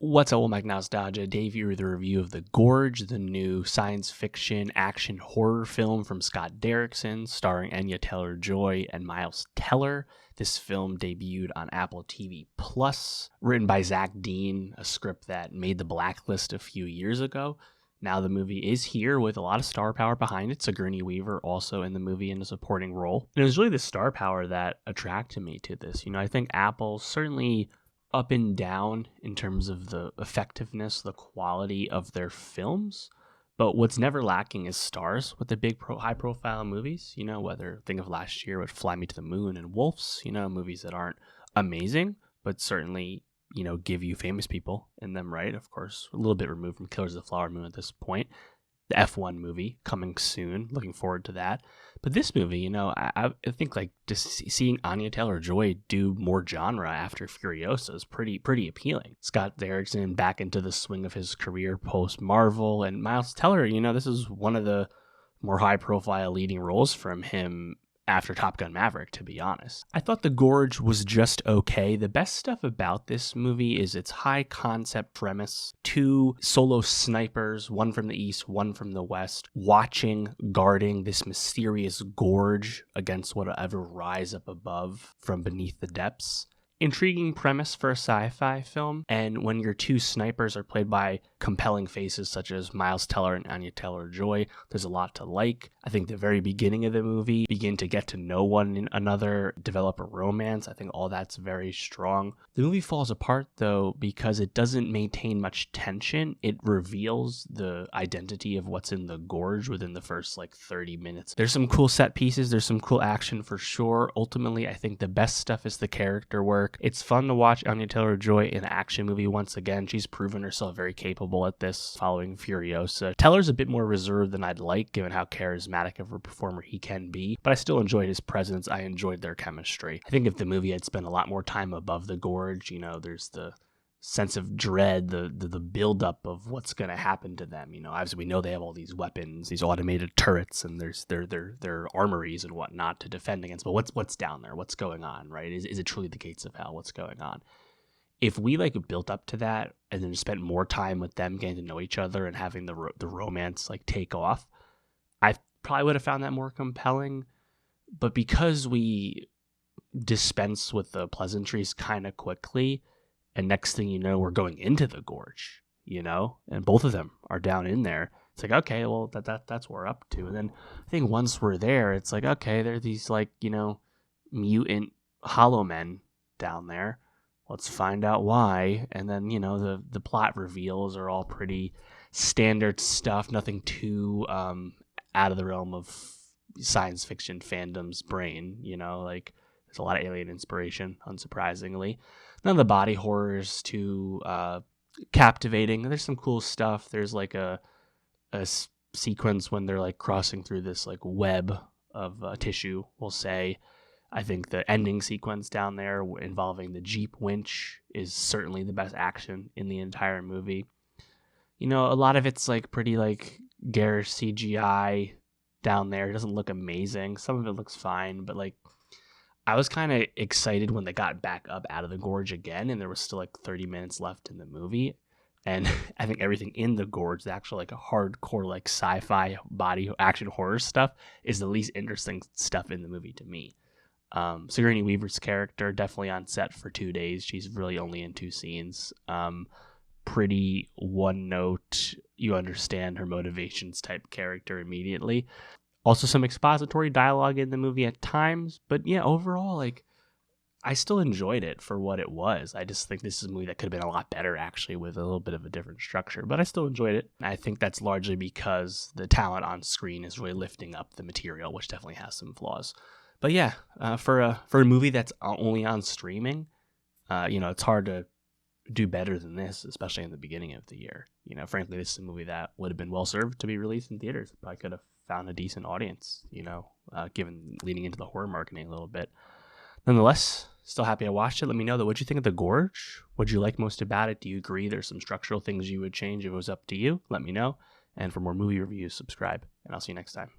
What's up, old Mike Nowstalgia? Dave here with a review of The Gorge, the new science fiction action horror film from Scott Derrickson, starring Anya Taylor-Joy and Miles Teller. This film debuted on Apple TV Plus, written by Zach Dean, a script that made the blacklist a few years ago. Now the movie is here with a lot of star power behind it. Sigourney Weaver also in the movie in a supporting role. And it was really the star power that attracted me to this. I think Apple certainly up and down in terms of the effectiveness, the quality of their films. But what's never lacking is stars with the big high-profile movies, whether think of last year with Fly Me to the Moon and Wolves, movies that aren't amazing, but certainly, give you famous people in them, right? Of course, a little bit removed from Killers of the Flower Moon at this point. The F1 movie coming soon. Looking forward to that. But this movie, I think like just seeing Anya Taylor-Joy do more genre after Furiosa is pretty appealing. Scott Derrickson back into the swing of his career post Marvel, and Miles Teller, this is one of the more high profile leading roles from him after Top Gun Maverick, to be honest. I thought The Gorge was just okay. The best stuff about this movie is its high concept premise. Two solo snipers, one from the east, one from the west, guarding this mysterious gorge against whatever rise up above from beneath the depths. Intriguing premise for a sci-fi film, and when your two snipers are played by compelling faces such as Miles Teller and Anya Taylor-Joy, there's a lot to like. I think the very beginning of the movie, begin to get to know one another, develop a romance. I think all that's very strong. The movie falls apart though because it doesn't maintain much tension. It reveals the identity of what's in the gorge within the first 30 minutes. There's some cool set pieces, there's some cool action for sure. Ultimately, I think the best stuff is the character work. It's fun to watch Anya Taylor-Joy in an action movie once again. She's proven herself very capable at this following Furiosa. Teller's a bit more reserved than I'd like, given how charismatic of a performer he can be, but I still enjoyed his presence. I enjoyed their chemistry. I think if the movie had spent a lot more time above the gorge, there's the sense of dread, the buildup of what's going to happen to them. Obviously we know they have all these weapons, these automated turrets, and there's their armories and whatnot to defend against. But what's down there? What's going on, right? Is it truly the gates of hell? What's going on? If we built up to that and then spent more time with them getting to know each other and having the romance take off, I probably would have found that more compelling. But because we dispense with the pleasantries kind of quickly, and next thing you know, we're going into the gorge, and both of them are down in there. It's okay, well, that's what we're up to. And then I think once we're there, it's okay, there are these mutant hollow men down there. Let's find out why. And then, the plot reveals are all pretty standard stuff, nothing too out of the realm of science fiction fandom's brain, there's a lot of alien inspiration, unsurprisingly. None of the body horror is too captivating. There's some cool stuff. There's a sequence when they're crossing through this web of tissue, we'll say. I think the ending sequence down there involving the Jeep winch is certainly the best action in the entire movie. A lot of it's pretty garish CGI down there. It doesn't look amazing. Some of it looks fine, but I was kind of excited when they got back up out of the gorge again, and there was still 30 minutes left in the movie. And I think everything in the gorge, the actual a hardcore sci-fi body action horror stuff, is the least interesting stuff in the movie to me. Sigourney Weaver's character definitely on set for 2 days. She's really only in 2 scenes. Pretty one note, you understand her motivations type character immediately. Also some expository dialogue in the movie at times, but yeah, overall, I still enjoyed it for what it was. I just think this is a movie that could have been a lot better, actually, with a little bit of a different structure, but I still enjoyed it. I think that's largely because the talent on screen is really lifting up the material, which definitely has some flaws. But yeah, for a movie that's only on streaming, it's hard to do better than this, especially in the beginning of the year. Frankly, this is a movie that would have been well served to be released in theaters. Probably could have found a decent audience, given leaning into the horror marketing a little bit. Nonetheless, still happy I watched it. Let me know, what you think of The Gorge. What did you like most about it? Do you agree there's some structural things you would change if it was up to you? Let me know. And for more movie reviews, subscribe, and I'll see you next time.